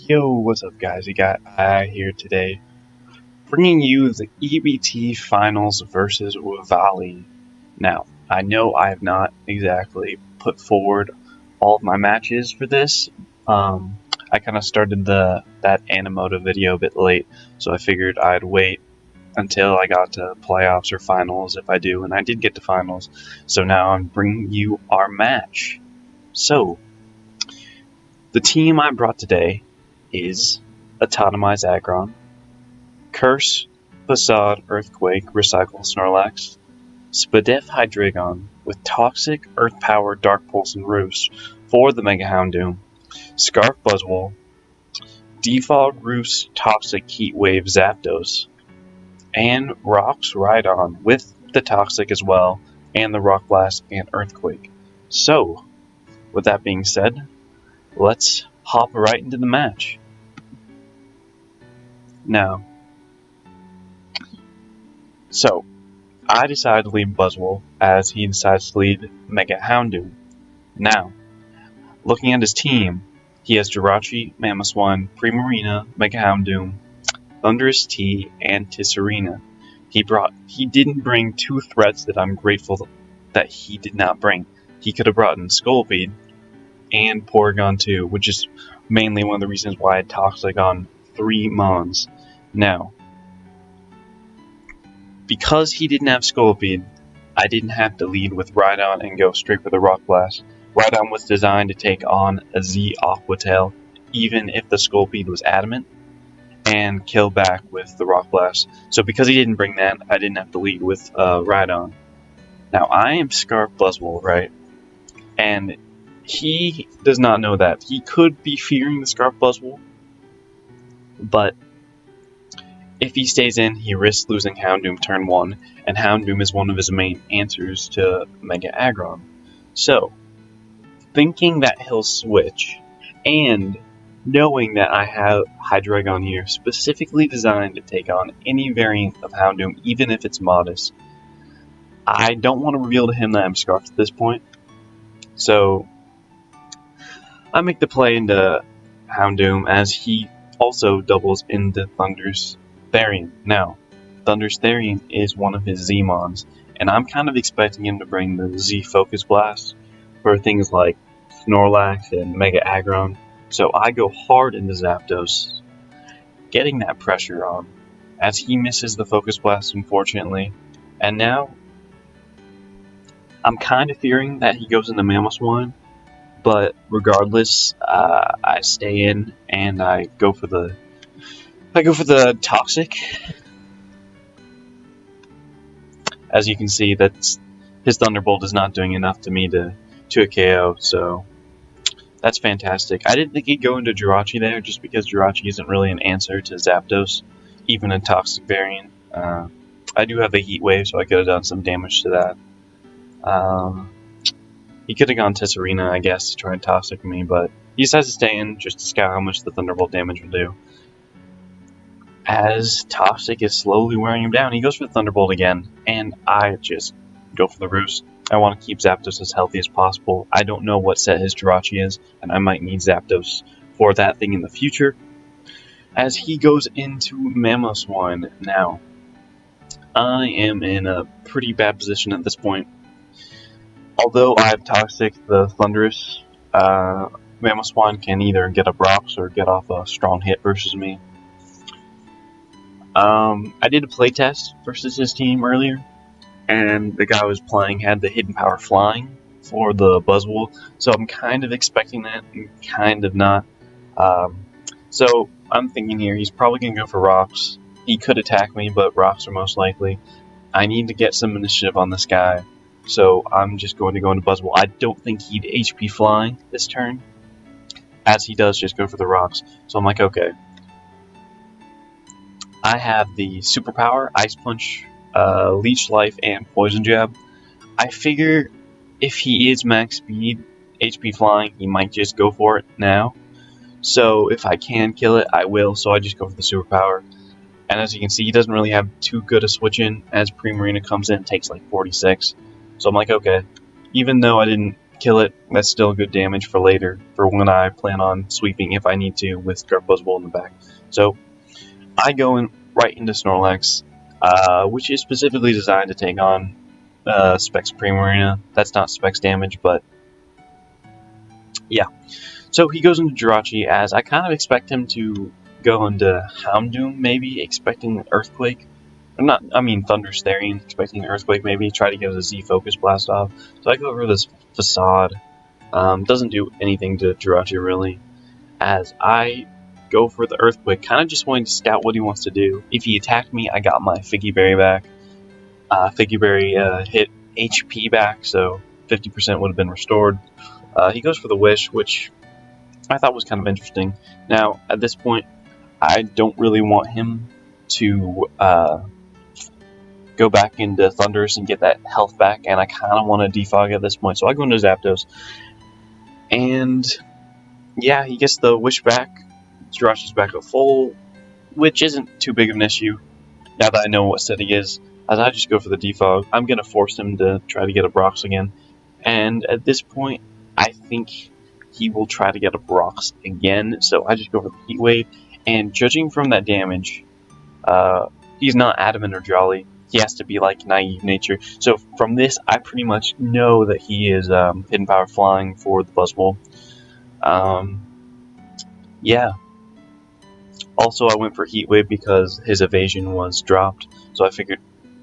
Yo, what's up, guys? You got I here today, bringing you the EBT Finals versus Wevalie. Now, I know I have not exactly put forward all of my matches for this. I kind of started that Animoto video a bit late, so I figured I'd wait until I got to playoffs or finals if I do, and I did get to finals. So now I'm bringing you our match. So, the team I brought today is Autotomize Aggron, Curse, Facade, Earthquake, Recycle, Snorlax, Spadef Hydreigon with Toxic, Earth Power, Dark Pulse, and Roost for the Mega Houndoom, Scarf Buzzwole, Defog, Roost, Toxic, Heat Wave, Zapdos, and Rocks Rhydon with the Toxic as well, and the Rock Blast and Earthquake. So, with that being said, let's hop right into the match. Now, so I decided to lead Buzzwole as he decides to lead Mega Houndoom. Now, looking at his team, he has Jirachi, Mamoswine, Primarina, Mega Houndoom, Thundurus T, and Tisserina. He didn't bring two threats that I'm grateful that he did not bring. He could have brought in Scolipede and Porygon 2, which is mainly one of the reasons why I had Toxic on 3 Mons. Now, because he didn't have Scolipede, I didn't have to lead with Rhydon and go straight for the Rock Blast. Rhydon was designed to take on a Z Aqua Tail, even if the Scolipede was adamant, and kill back with the Rock Blast. So because he didn't bring that, I didn't have to lead with Rhydon. Now, I am Scarf Buzzwole, right? And he does not know that. He could be fearing the Scarf Buzzwole, but if he stays in, he risks losing Houndoom turn 1, and Houndoom is one of his main answers to Mega Aggron. So, thinking that he'll switch, and knowing that I have Hydreigon here specifically designed to take on any variant of Houndoom, even if it's modest, I don't want to reveal to him that I'm Scarfed at this point. So, I make the play into Houndoom as he also doubles into Thundurus Therian. Now, Thundurus Therian is one of his Z-Mons, and I'm kind of expecting him to bring the Z Focus Blast for things like Snorlax and Mega Aggron. So I go hard into Zapdos, getting that pressure on, as he misses the Focus Blast, unfortunately. And now, I'm kind of fearing that he goes into Mamoswine, but regardless, I stay in and I go for the Toxic. As you can see, that's his Thunderbolt is not doing enough to me to a KO, so that's fantastic. I didn't think he'd go into Jirachi there, just because Jirachi isn't really an answer to Zapdos, even a Toxic variant. I do have a Heat Wave, so I could have done some damage to that. He could have gone Tisserina, I guess, to try and Toxic me, but he decides to stay in just to scout how much the Thunderbolt damage will do. As Toxic is slowly wearing him down, he goes for the Thunderbolt again, and I just go for the Roost. I want to keep Zapdos as healthy as possible. I don't know what set his Jirachi is, and I might need Zapdos for that thing in the future. As he goes into Mamoswine now, I am in a pretty bad position at this point. Although I have Toxic, the Thundurus, Mamoswine can either get up rocks or get off a strong hit versus me. I did a playtest versus his team earlier, and the guy I was playing had the Hidden Power Flying for the Buzzwole, so I'm kind of expecting that and kind of not. So I'm thinking here, he's probably going to go for rocks. He could attack me, but rocks are most likely. I need to get some initiative on this guy, so I'm just going to go into Buzzwole. I don't think he'd HP Flying this turn, as he does just go for the rocks. So I'm like, okay. I have the Superpower, Ice Punch, Leech Life, and Poison Jab. I figure if he is max speed, HP Flying, he might just go for it now. So if I can kill it, I will, so I just go for the Superpower. And as you can see, he doesn't really have too good a switch in, as Primarina comes in and takes like 46. So I'm like, okay, even though I didn't kill it. That's still good damage for later, for when I plan on sweeping if I need to with Scarf Buzzwole in the back. So I go in right into Snorlax, which is specifically designed to take on Specs Primarina. That's not Specs damage, but yeah. So he goes into Jirachi, as I kind of expect him to go into Houndoom, maybe, expecting Earthquake. Thunderous Therian, expecting Earthquake, maybe, try to get a Z-Focus Blast off. So I go over this Facade. Doesn't do anything to Jirachi, really, as I go for the Earthquake, kind of just wanting to scout what he wants to do. If he attacked me, I got my Figgy Berry back. Figgy Berry hit HP back, so 50% would have been restored. He goes for the Wish, which I thought was kind of interesting. Now, at this point, I don't really want him to go back into Thundurus and get that health back, and I kind of want to defog at this point, so I go into Zapdos. And yeah, he gets the Wish back. Jirachi's back at full, which isn't too big of an issue now that I know what set he is, as I just go for the defog. I'm going to force him to try to get a Brox again, and at this point, I think he will try to get a Brox again, so I just go for the Heat Wave, and judging from that damage, he's not Adamant or Jolly. He has to be like Naive Nature. So from this, I pretty much know that he is Hidden Power Flying for the Buzzwole. Yeah. Also, I went for Heat Wave because his evasion was dropped. So I figured,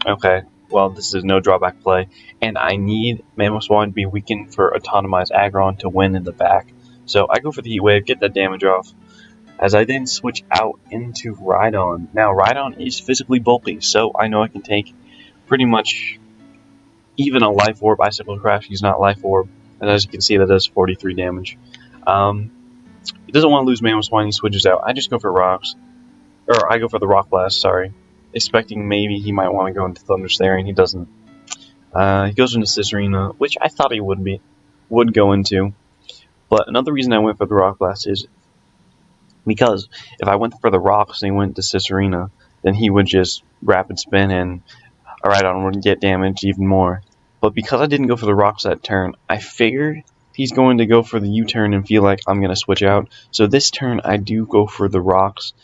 okay, well, this is no drawback play. And I need Mamoswine to be weakened for Autonomized Aggron to win in the back. So I go for the Heat Wave, get that damage off, as I then switch out into Rhydon. Now, Rhydon is physically bulky, so I know I can take pretty much even a Life Orb. Icicle Crash, he's not Life Orb, and as you can see, that does 43 damage. He doesn't want to lose Mamoswine, he switches out. I just go for Rocks, or I go for the Rock Blast, sorry, expecting maybe he might want to go into Thunderous Therian. He doesn't. He goes into Cicerina, which I thought he would go into. But another reason I went for the Rock Blast is because if I went for the Rocks and he went to Cicerina, then he would just Rapid Spin and Rhydon would get damaged even more. But because I didn't go for the Rocks that turn, I figured he's going to go for the U-turn and feel like I'm going to switch out. So this turn I do go for the Rocks,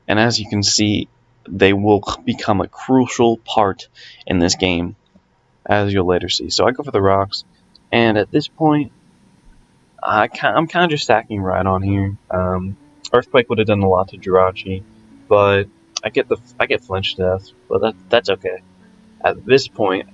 and as you can see, they will become a crucial part in this game, as you'll later see. So I go for the Rocks, and at this point, I'm kind of just stacking Rhydon here. Earthquake would have done a lot to Jirachi, but I get Flinch Death, but that's okay. At this point,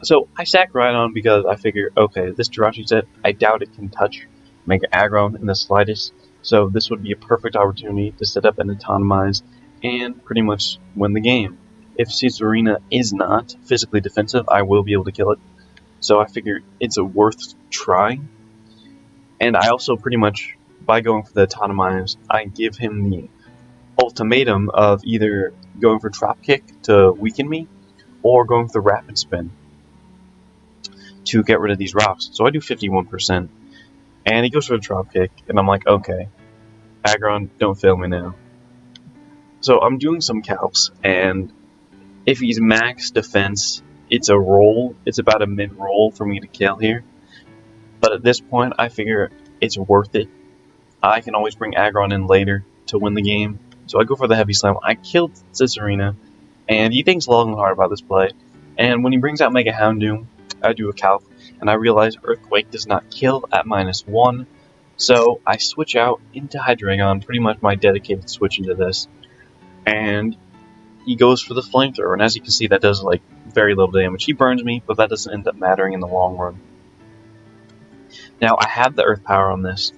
so I stack Rhydon because I figure, okay, this Jirachi set, I doubt it can touch Mega Aggron in the slightest, so this would be a perfect opportunity to set up and autonomize and pretty much win the game. If Cicerina is not physically defensive, I will be able to kill it, so I figure it's a worth try. And I also pretty much, by going for the autonomize, I give him the ultimatum of either going for Drop Kick to weaken me, or going for the Rapid Spin to get rid of these rocks. So I do 51%, and he goes for the Drop Kick, and I'm like, okay, Aggron, don't fail me now. So I'm doing some calcs, and if he's max defense, it's a roll. It's about a mid-roll for me to kill here. But at this point, I figure it's worth it. I can always bring Aggron in later to win the game. So I go for the Heavy Slam. I killed Cicerina, and he thinks long and hard about this play. And when he brings out Mega Houndoom, I do a calc, and I realize Earthquake does not kill at -1. So I switch out into Hydreigon, pretty much my dedicated switch into this. And he goes for the Flamethrower, and as you can see, that does like very little damage. He burns me, but that doesn't end up mattering in the long run. Now I have the Earth Power on this.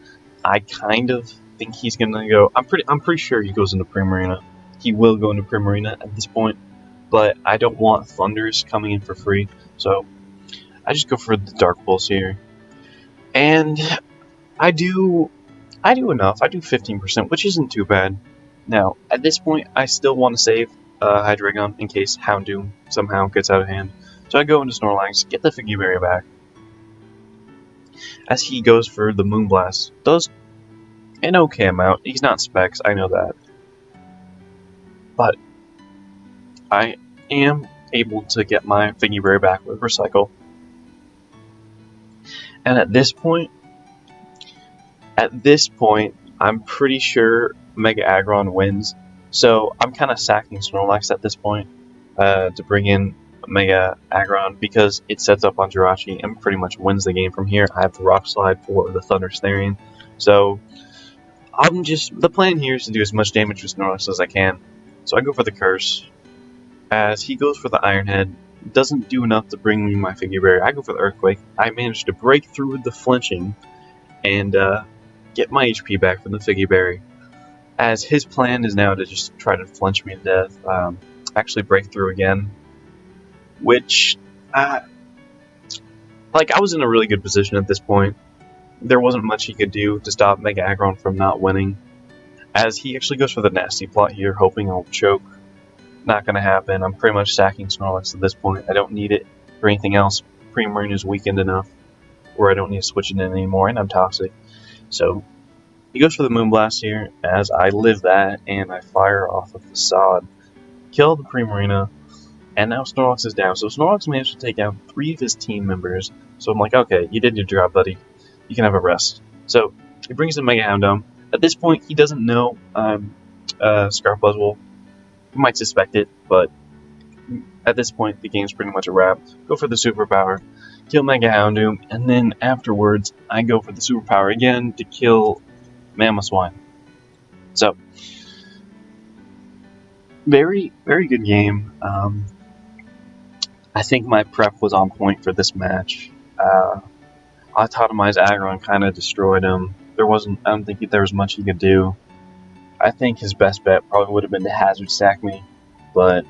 I kind of think he's gonna go. I'm pretty sure he goes into Primarina. He will go into Primarina at this point, but I don't want Thundurus coming in for free, so I just go for the Dark Pulse here, and I do enough. I do 15%, which isn't too bad. Now at this point, I still want to save Hydreigon in case Houndoom somehow gets out of hand. So I go into Snorlax, get the Figgy Berry back. As he goes for the Moonblast, does an okay amount. He's not Specs, I know that. But I am able to get my Figgy Berry back with Recycle. And at this point, I'm pretty sure Mega Aggron wins. So I'm kind of sacking Snorlax at this point to bring in Mega Aggron because it sets up on Jirachi and pretty much wins the game from here. I have the Rock Slide for the Thunder Starion. So the plan here is to do as much damage with Snorlax as I can. So I go for the Curse. As he goes for the Iron Head, doesn't do enough to bring me my Figure Berry. I go for the Earthquake. I manage to break through with the flinching and get my HP back from the Figure Berry. As his plan is now to just try to flinch me to death, actually break through again, which, I was in a really good position at this point. There wasn't much he could do to stop Mega Aggron from not winning, as he actually goes for the Nasty Plot here, hoping I'll choke. Not going to happen. I'm pretty much sacking Snorlax at this point. I don't need it for anything else. Primarine is weakened enough where I don't need to switch it in anymore, and I'm toxic. So he goes for the Moonblast here, as I live that, and I fire off of the Facade. Kill the Primarina, and now Snorlax is down. So Snorlax managed to take down 3 of his team members. So I'm like, okay, you did your job, buddy. You can have a rest. So he brings in Mega Houndoom. At this point, he doesn't know Scarf Buzzwole. You might suspect it, but at this point, the game's pretty much a wrap. Go for the Superpower, kill Mega Houndoom, and then afterwards, I go for the Superpower again to kill Mamoswine. So, very, very good game. I think my prep was on point for this match. Autotomized Aggron kind of destroyed him. I don't think there was much he could do. I think his best bet probably would have been to hazard sack me, but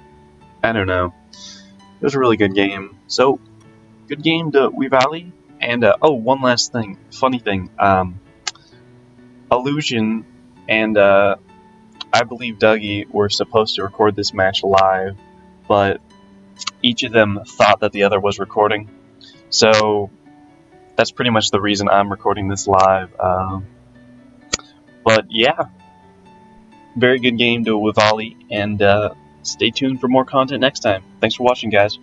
I don't know. It was a really good game. So, good game to Wevalie. And, one last thing. Funny thing. Illusion and, I believe Dougie were supposed to record this match live, but each of them thought that the other was recording. So, that's pretty much the reason I'm recording this live. But, yeah. Very good game to Wevalie, and stay tuned for more content next time. Thanks for watching, guys.